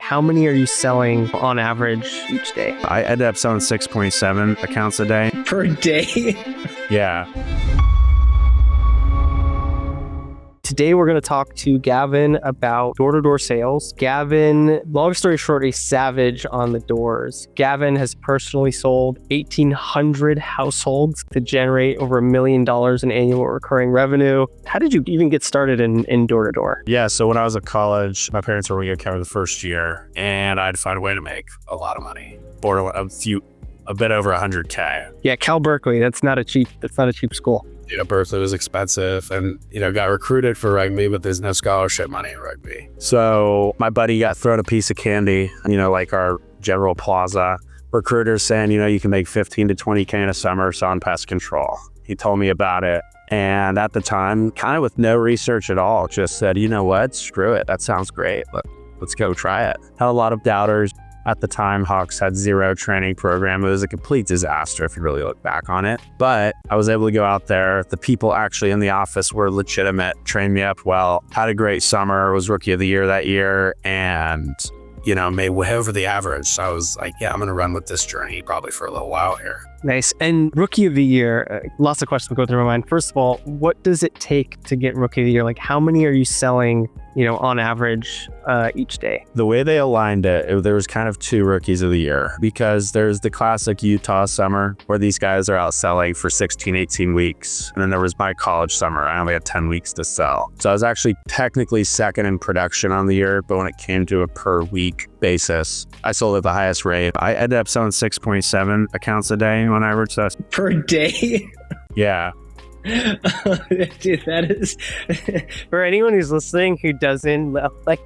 how many are you selling on average each day? I ended up selling 6.7 accounts a day. Per day? Yeah. Today, we're going to talk to Gavin about door-to-door sales. Gavin, long story short, a savage on the doors. Gavin has personally sold 1,800 households to generate over $1 million in annual recurring revenue. How did you even get started in door-to-door? Yeah, so when I was at college, my parents were working at counter the first year, and I had to find a way to make a lot of money. A bit over 100K. Yeah, Cal Berkeley, that's not a cheap school. Berkeley was expensive and, got recruited for rugby, but there's no scholarship money in rugby. So my buddy got thrown a piece of candy, like our general plaza. Recruiters saying, you can make 15 to 20K in a summer selling pest control. He told me about it. And at the time, kind of with no research at all, just said, you know what, screw it. That sounds great. Let's go try it. Had a lot of doubters. At the time, Hawks had zero training program. It was a complete disaster if you really look back on it. But I was able to go out there. The people actually in the office were legitimate, trained me up well, had a great summer, was rookie of the year that year, and made way over the average. So I was like, yeah, I'm going to run with this journey probably for a little while here. Nice. And rookie of the year, lots of questions go through my mind. First of all, what does it take to get rookie of the year? Like, how many are you selling, on average each day? The way they aligned it, there was kind of two rookies of the year, because there's the classic Utah summer where these guys are out selling for 16, 18 weeks. And then there was my college summer. I only had 10 weeks to sell. So I was actually technically second in production on the year, but when it came to a per week basis, I sold at the highest rate. I ended up selling 6.7 accounts a day on average. So that's per day? Yeah. Dude, that is for anyone who's listening who doesn't like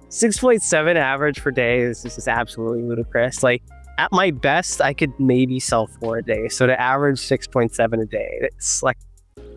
6.7 average per day is just absolutely ludicrous. Like, at my best, I could maybe sell 4 a day. So to average 6.7 a day, it's like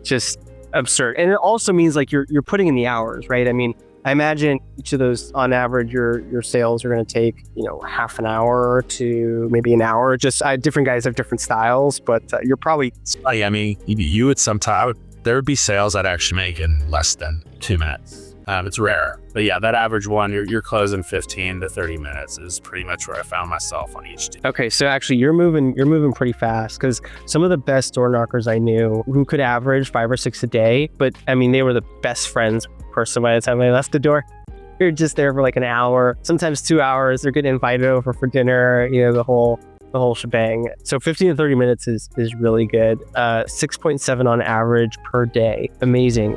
just absurd. And it also means like you're putting in the hours, right? I mean, I imagine each of those, on average, your sales are going to take, half an hour to maybe an hour. Just different guys have different styles, but you're probably... I mean, you would sometimes, there would be sales I'd actually make in less than 2 minutes. It's rare. But yeah, that average one, you're closing 15 to 30 minutes is pretty much where I found myself on each day. Okay, so actually you're moving pretty fast, because some of the best door knockers I knew who could average 5 or 6 a day, but I mean, they were the best friends person by the time I left the door. You're just there for like an hour, sometimes 2 hours. They're getting invited over for dinner, the whole shebang. So 15 to 30 minutes is really good. 6.7 on average per day. Amazing.